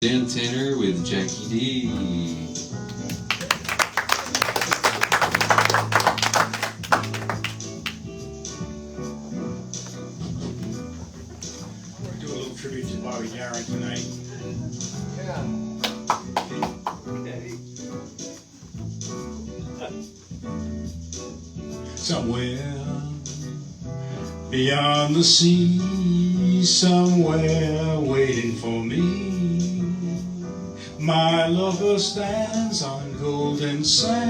Dan Tanner with Jackie D. We're going to do a little tribute to Bobby Darren tonight. Yeah. Okay. Somewhere beyond the sea, somewhere waiting for me, my lover stands on golden sands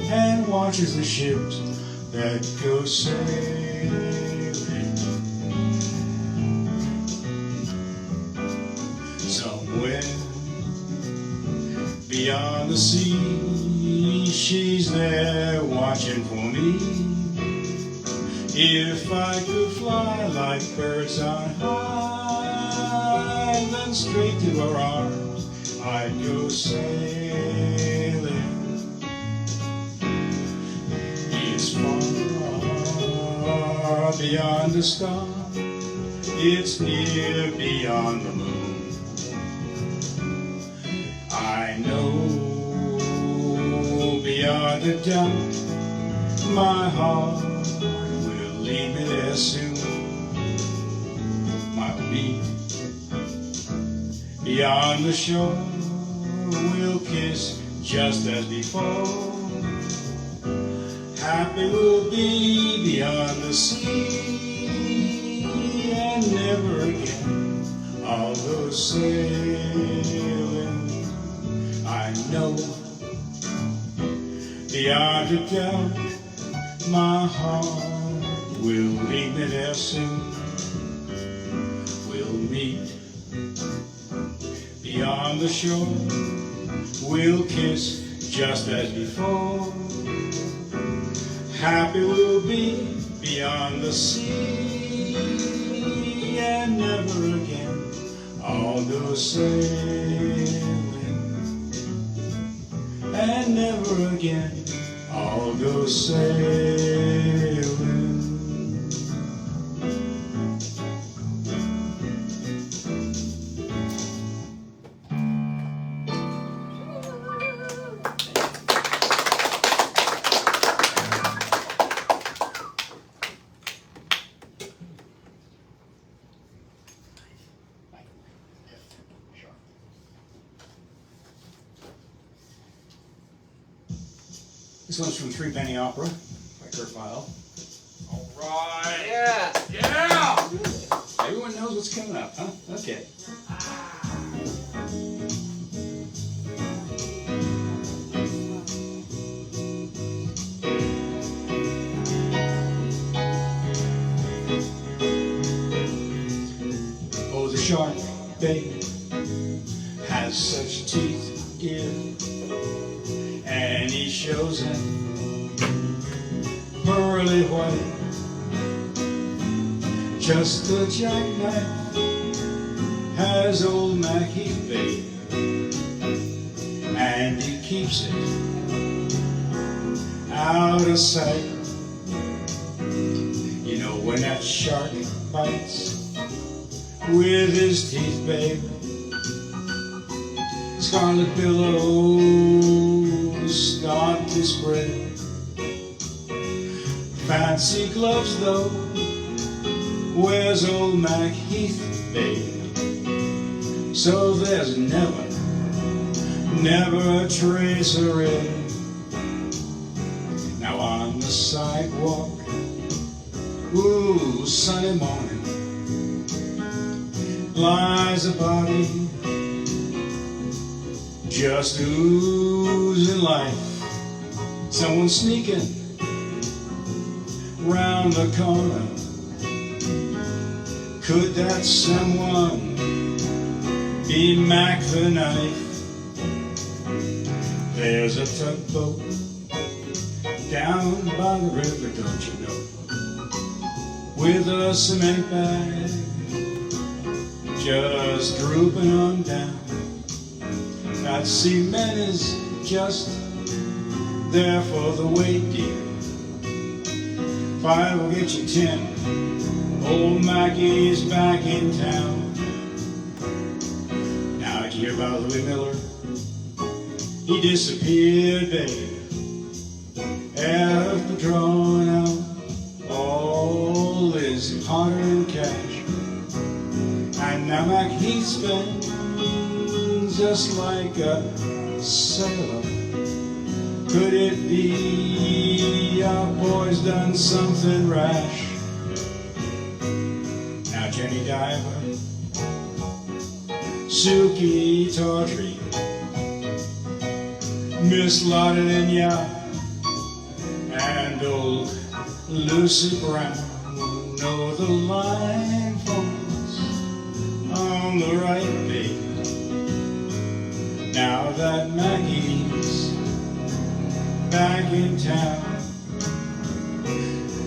and watches the ships that go sailing. Somewhere beyond the sea, she's there watching for me. If I could fly like birds on high, then straight to her arms I'd go sailing. It's far beyond the star, it's near beyond the moon. I know beyond a doubt my heart will lead me there soon. My beat beyond the shore, we'll kiss just as before. Happy we'll be beyond the sea, and never again I'll go sailing. I know beyond a doubt my heart will lead me there soon. We'll meet beyond the shore, we'll kiss just as before. Happy we'll be beyond the sea, and never again I'll go sailing. And never again I'll go sailing. This one's from Three Penny Opera by Kurt Weill. All right. Yeah. Yeah. Everyone knows what's coming up, huh? Okay. Oh, the shark, babe, has such teeth, dear, and he shows it pearly white, just a jackknife has old Mack babe, and he keeps it out of sight. You know when that shark bites with his teeth, babe, scarlet billows start to spread. Fancy gloves though wears old Mack babe, so there's never a trace of red. Now on the sidewalk, ooh, sunny morning, lies a body just oozing life. Someone sneaking round the corner. Could that someone be Mack the Knife? There's a tugboat down by the river, don't you know, with a cement bag just drooping on down. That cement is just there for the weight, dear. 5 will get you 10. Old Mackie's back in town. you hear about Louis Miller? He disappeared, babe, after drawing out all his hard-earned cash. And now Mack he's been just like a sailor. Could it be our boy's done something rash? Now Jenny Diver, Suki Tawdry, Miss Lauderdale, and old Lucy Brown know the line falls on the right, babe. Now that Maggie's back in town.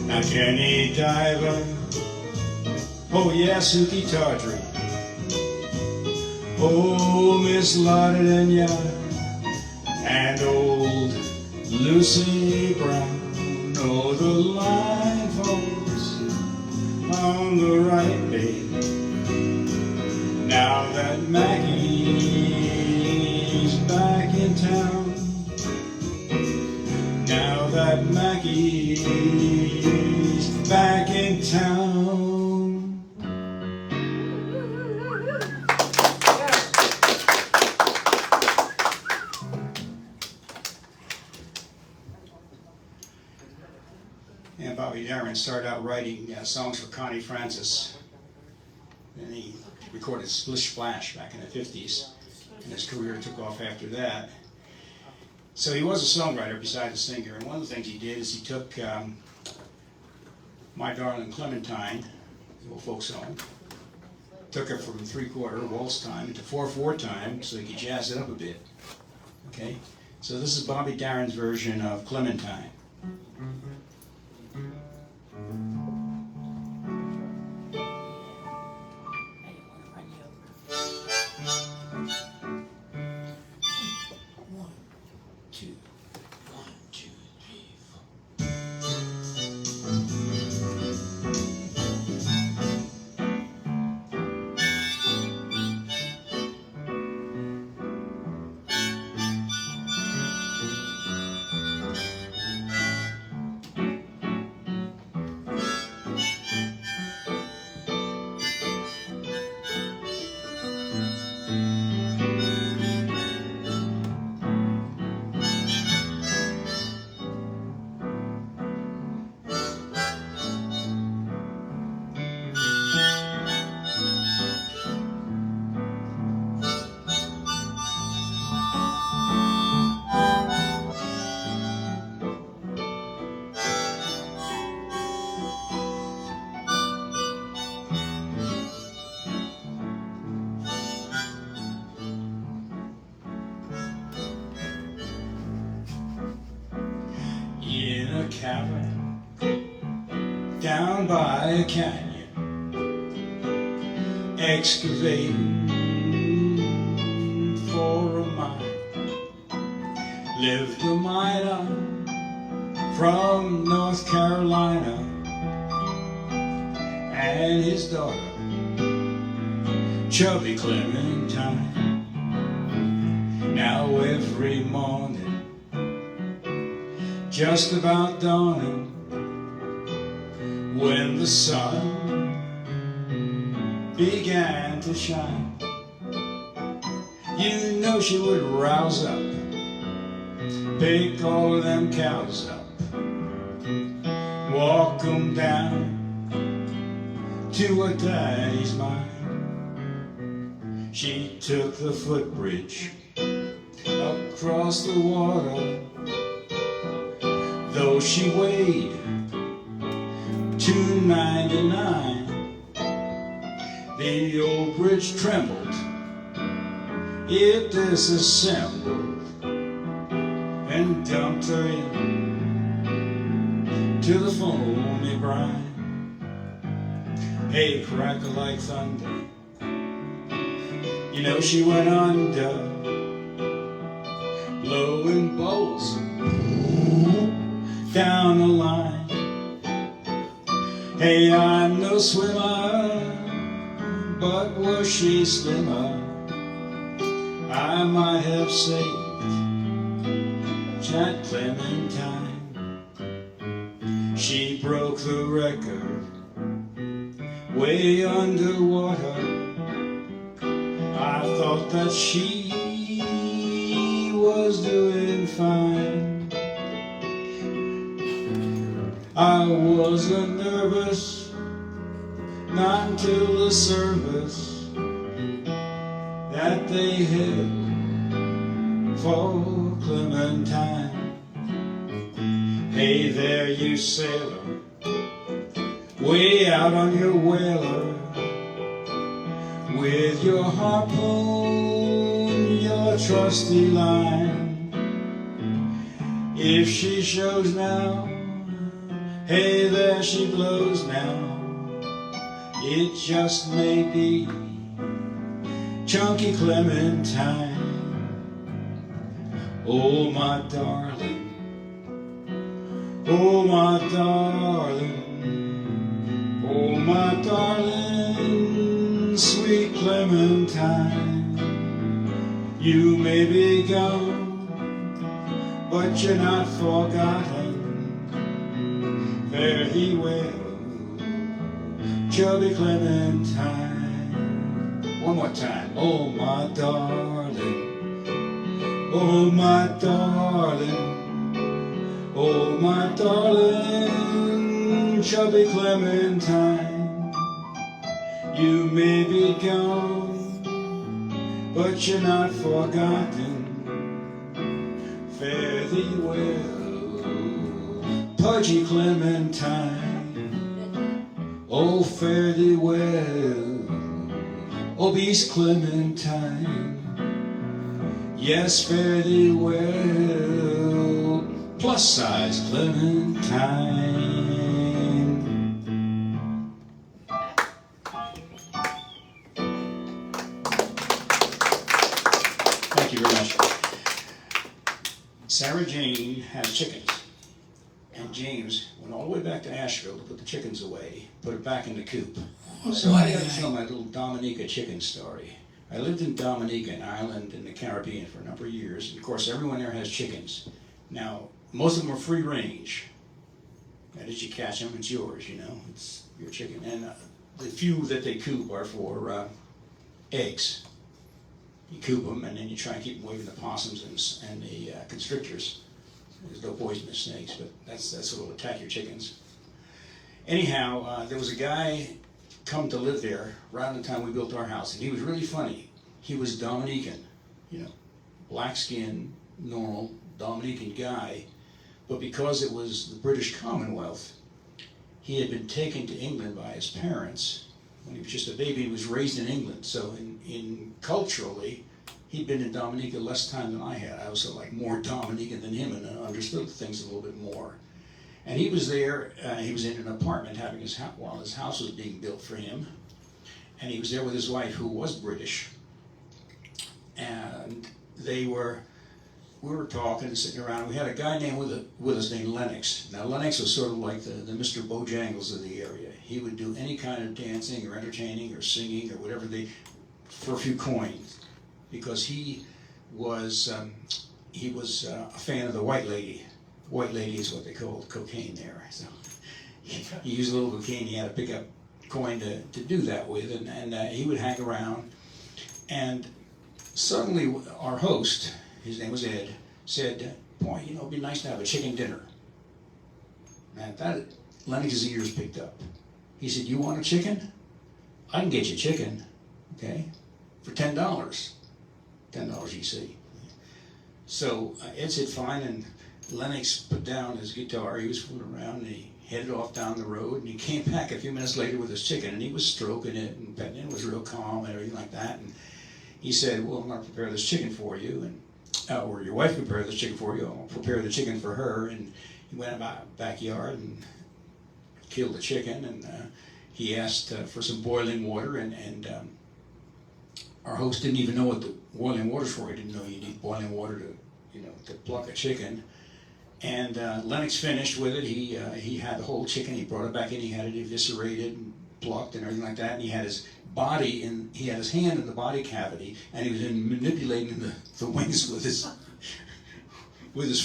Now Jenny Diver, oh yeah, Suki Tawdry, oh Miss Lauderdale, and old Lucy Brown know the line falls on the right, babe. Now that Maggie's back in town. Now that Maggie's back in town. And Bobby Darren started out writing songs for Connie Francis. Then he recorded Splish Splash back in the 50s, and his career took off after that. So he was a songwriter besides a singer, and one of the things he did is he took My Darling Clementine, the old folk song, took it from 3/4 waltz time into 4/4 time so he could jazz it up a bit. Okay? So this is Bobby Darren's version of Clementine. Cavern down by a canyon, excavating for a mine, lived a miner from North Carolina and his daughter, chubby Clementine. Now every morning, just about dawning, when the sun began to shine, you know she would rouse up, pick all of them cows up, walk them down to her daddy's mine. She took the footbridge across the water. Though she weighed 299, the old bridge trembled, it disassembled, and dumped her in to the foamy brine. Hey, crackle like thunder, you know she went under, blowing bubbles down the line. Hey, I'm no swimmer, but was she slimmer I might have saved Jack Clementine. She broke the record way underwater. I thought that she was doing fine. I wasn't nervous, not until the service that they had for Clementine. Hey there, you sailor, way out on your whaler, with your harpoon, your trusty line. If she shows now, hey there she blows now. It just may be chunky Clementine. Oh my darling, oh my darling, oh my darling, sweet Clementine. You may be gone, but you're not forgotten. Fare thee well, chubby Clementine. One more time. Oh my darling, oh my darling, oh my darling, chubby Clementine. You may be gone, but you're not forgotten. Fare thee well, pudgy Clementine. Oh, fare thee well, obese Clementine. Yes, fare thee well, plus size Clementine. Thank you very much. Sarah Jane has chickens, and James went all the way back to Asheville to put the chickens away, put it back in the coop. So I got to tell my little Dominica chicken story. I lived in Dominica, an island in the Caribbean, for a number of years, and of course everyone there has chickens. Now, most of them are free range. That is, you catch them, it's yours, you know, it's your chicken. And the few that they coop are for eggs. You coop them, and then you try and keep them away from the possums and the constrictors. There's no poisonous snakes, but that's what will attack your chickens. Anyhow, there was a guy come to live there around the time we built our house, and he was really funny. He was Dominican, you know, black skin, normal Dominican guy, but because it was the British Commonwealth, he had been taken to England by his parents when he was just a baby. He was raised in England, so in culturally, he'd been in Dominica less time than I had. I was sort of like more Dominican than him and understood things a little bit more. And he was there, he was in an apartment having his house, while his house was being built for him. And he was there with his wife, who was British. And we were talking, sitting around. We had a guy with us named Lennox. Now Lennox was sort of like the Mr. Bojangles of the area. He would do any kind of dancing or entertaining or singing or whatever for a few coins, because he was a fan of the white lady. White lady is what they called cocaine there. So he used a little cocaine. He had to pick up coin to do that with, and he would hang around. And suddenly our host, his name was Ed, said, "Boy, you know, it'd be nice to have a chicken dinner." And that Lennox's ears picked up. He said, "You want a chicken? I can get you chicken, okay, for $10. $10 EC." So Ed said, "Fine," and Lennox put down his guitar. He was fooling around, and he headed off down the road, and he came back a few minutes later with his chicken, and he was stroking it and petting it. It was real calm and everything like that. And he said, "Well, I'm going to prepare this chicken for you, and or your wife can prepare this chicken for you. I'll prepare the chicken for her." And he went about the backyard and killed the chicken, and he asked for some boiling water, and our host didn't even know what the boiling water's for. He didn't know you need boiling water to pluck a chicken. And Lennox finished with it. He had the whole chicken. He brought it back in. He had it eviscerated, and plucked and everything like that, and he had his he had his hand in the body cavity, and he was manipulating the wings with his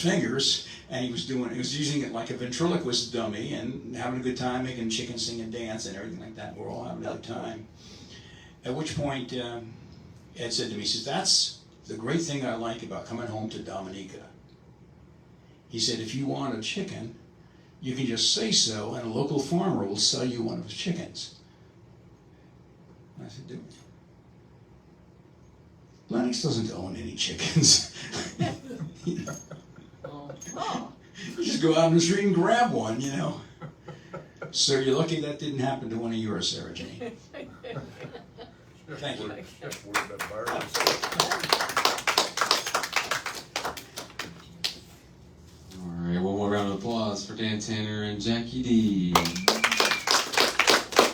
fingers, and he was using it like a ventriloquist dummy and having a good time, making chicken sing and dance and everything like that. We're all having a good time. At which point, Ed said to me, he says, "That's the great thing I like about coming home to Dominica." He said, "If you want a chicken, you can just say so, and a local farmer will sell you one of his chickens." I said, "Do it." Lennox doesn't own any chickens. You know? You just go out in the street and grab one, you know. So you're lucky that didn't happen to one of yours, Sarah Jane. Thank you. All right, one more round of applause for Dan Tanner and Jackie D.